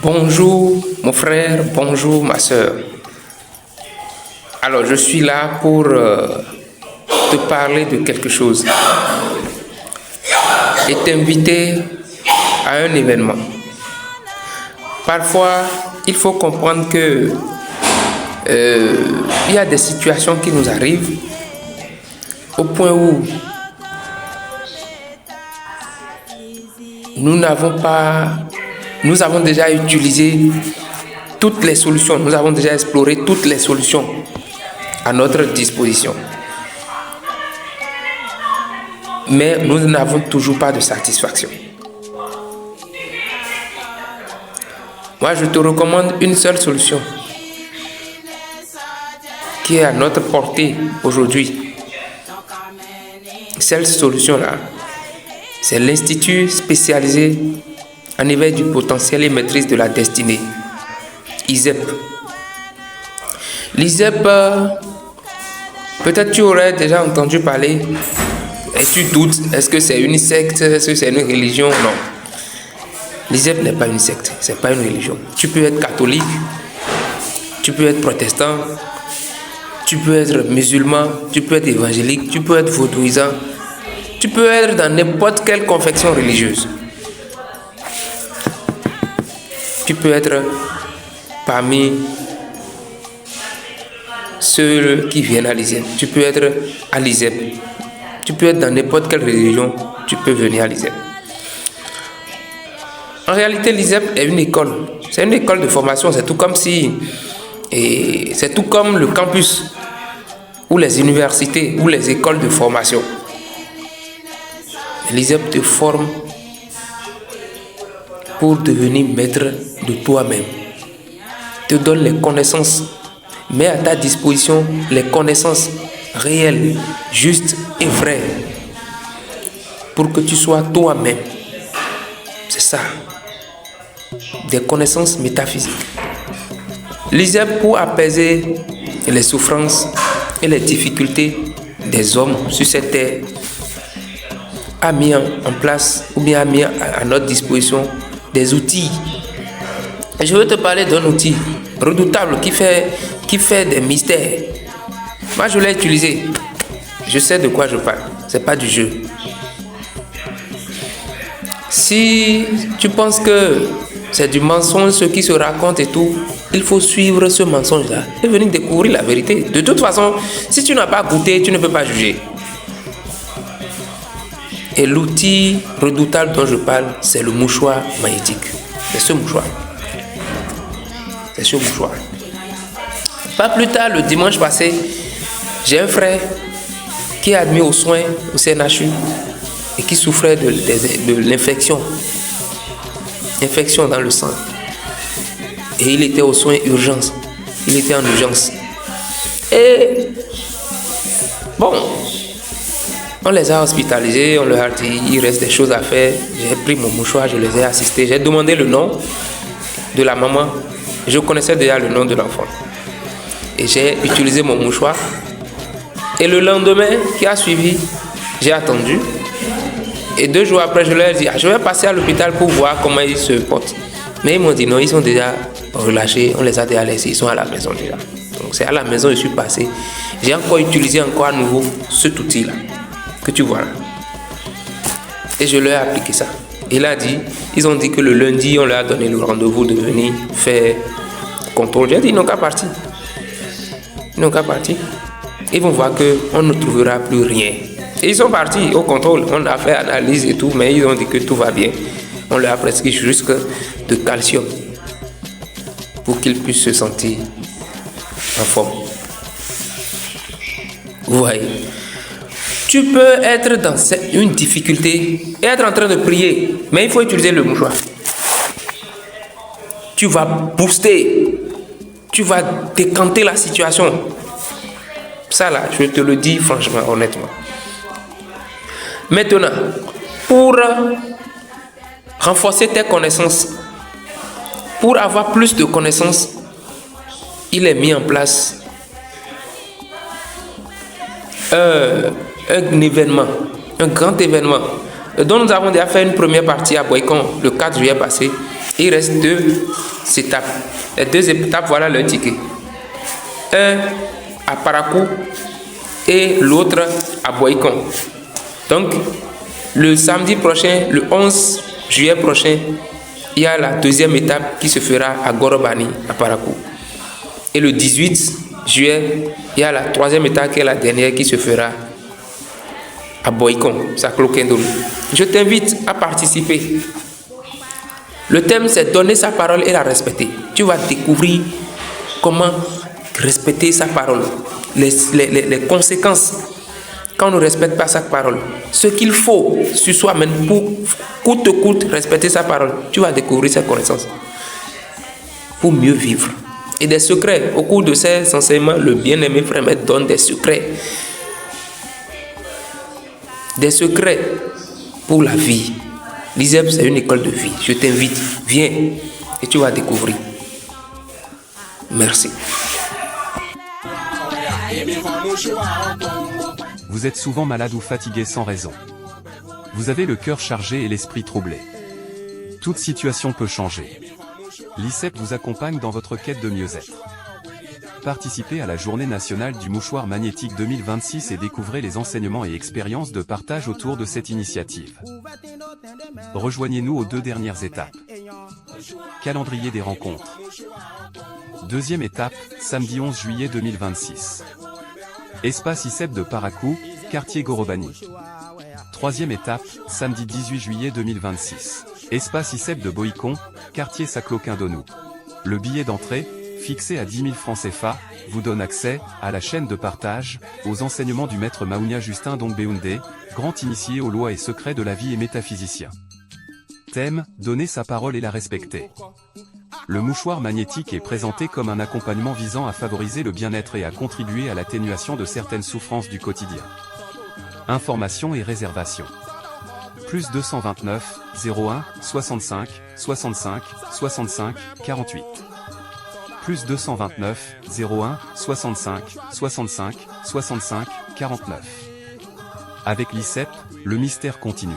Bonjour mon frère, bonjour ma soeur. Alors je suis là pour te parler de quelque chose et t'inviter à un événement. Parfois, il faut comprendre que il y a des situations qui nous arrivent au point où nous avons déjà utilisé toutes les solutions, nous avons déjà exploré toutes les solutions à notre disposition. Mais nous n'avons toujours pas de satisfaction. Moi, je te recommande une seule solution qui est à notre portée aujourd'hui. Cette solution-là, c'est l'Institut spécialisé en éveil du potentiel et maîtrise de la destinée, ISEP. L'ISEP, peut-être tu aurais déjà entendu parler et tu doutes, est-ce que c'est une secte, est-ce que c'est une religion? Non. L'ISEP n'est pas une secte, c'est pas une religion. Tu peux être catholique, tu peux être protestant, tu peux être musulman, tu peux être évangélique, tu peux être vaudouisant, tu peux être dans n'importe quelle confession religieuse. Tu peux être parmi ceux qui viennent à l'ISEP. Tu peux être à l'ISEP. Tu peux être dans n'importe quelle religion, tu peux venir à l'ISEP. En réalité, l'ISEP est une école. C'est une école de formation. C'est tout comme le campus ou les universités ou les écoles de formation. L'ISEP te forme pour devenir maître de toi-même. Te donne les connaissances, met à ta disposition les connaissances réelles, justes et vraies pour que tu sois toi-même. C'est ça. Des connaissances métaphysiques. L'ISEP, pour apaiser les souffrances et les difficultés des hommes sur cette terre, a mis en place ou bien a mis à notre disposition des outils. Et je veux te parler d'un outil redoutable qui fait des mystères. Moi, je l'ai utilisé. Je sais de quoi je parle. C'est pas du jeu. Si tu penses que c'est du mensonge ce qui se raconte et tout, il faut suivre ce mensonge-là et venir découvrir la vérité. De toute façon, si tu n'as pas goûté, tu ne peux pas juger. Et l'outil redoutable dont je parle, c'est le mouchoir magnétique. C'est ce mouchoir. C'est ce mouchoir. Pas plus tard, le dimanche passé, j'ai un frère qui est admis aux soins au CNHU et qui souffrait de l'infection. Infection dans le sang. Et il était aux soins urgence. Il était en urgence. Et bon, on les a hospitalisés, on leur a dit il reste des choses à faire. J'ai pris mon mouchoir, je les ai assistés. J'ai demandé le nom de la maman. Je connaissais déjà le nom de l'enfant. Et j'ai utilisé mon mouchoir. Et le lendemain qui a suivi, j'ai attendu. Et 2 jours après, je leur ai dit je vais passer à l'hôpital pour voir comment ils se portent. Mais ils m'ont dit non, ils sont déjà relâchés. On les a déjà laissés, ils sont à la maison déjà. Donc c'est à la maison que je suis passé. J'ai encore utilisé à nouveau cet outil-là que tu vois là. Et je leur ai appliqué ça. Ils ont dit que le lundi, on leur a donné le rendez-vous de venir faire contrôle. J'ai dit, ils n'ont qu'à partir. Ils n'ont qu'à partir. Ils vont voir qu'on ne trouvera plus rien. Et ils sont partis au contrôle. On a fait analyse et tout, mais ils ont dit que tout va bien. On leur a prescrit juste de calcium pour qu'ils puissent se sentir en forme. Vous voyez? Tu peux être dans une difficulté et être en train de prier, mais il faut utiliser le mouchoir. Tu vas booster, tu vas décanter la situation. Ça là, je te le dis franchement, honnêtement. Maintenant, pour renforcer tes connaissances, pour avoir plus de connaissances, il est mis en place un événement, un grand événement dont nous avons déjà fait une première partie à Boycon le 4 juillet passé Il reste 2 étapes. Les 2 étapes, voilà le ticket. Un à Parakou et l'autre à Boycon. Donc, le samedi prochain, le 11 juillet prochain, il y a la 2e étape qui se fera à Gorobani, à Parakou. Et le 18 juillet, il y a la 3e étape qui est la dernière qui se fera à Boycon, Saklo-Kendolo. Je t'invite à participer. Le thème, c'est donner sa parole et la respecter. Tu vas découvrir comment respecter sa parole, les conséquences quand on ne respecte pas sa parole. Ce qu'il faut sur soi-même pour coûte que coûte respecter sa parole. Tu vas découvrir ces connaissances pour mieux vivre. Et des secrets. Au cours de ces enseignements, le bien-aimé frère me donne des secrets. Des secrets pour la vie. L'ISEP, c'est une école de vie. Je t'invite, viens et tu vas découvrir. Merci. Vous êtes souvent malade ou fatigué sans raison. Vous avez le cœur chargé et l'esprit troublé. Toute situation peut changer. L'ISEP vous accompagne dans votre quête de mieux-être. Participez à la Journée nationale du mouchoir magnétique 2026 et découvrez les enseignements et expériences de partage autour de cette initiative. Rejoignez-nous aux 2 dernières étapes. Calendrier des rencontres. 2e étape, samedi 11 juillet 2026. Espace ISEP de Parakou, quartier Gorobani. 3e étape, samedi 18 juillet 2026. Espace ISEP de Boycon, quartier Saklo-Kendolo. Le billet d'entrée, fixé à 10 000 francs CFA, vous donne accès à la chaîne de partage, aux enseignements du maître Maounia Justin Dongbeoundé, grand initié aux lois et secrets de la vie et métaphysicien. Thème, donner sa parole et la respecter. Le mouchoir magnétique est présenté comme un accompagnement visant à favoriser le bien-être et à contribuer à l'atténuation de certaines souffrances du quotidien. Informations et réservations. Plus 229 01 65 65 65 48. Plus 229 01 65 65 65 49. Avec l'ISEP, le mystère continue.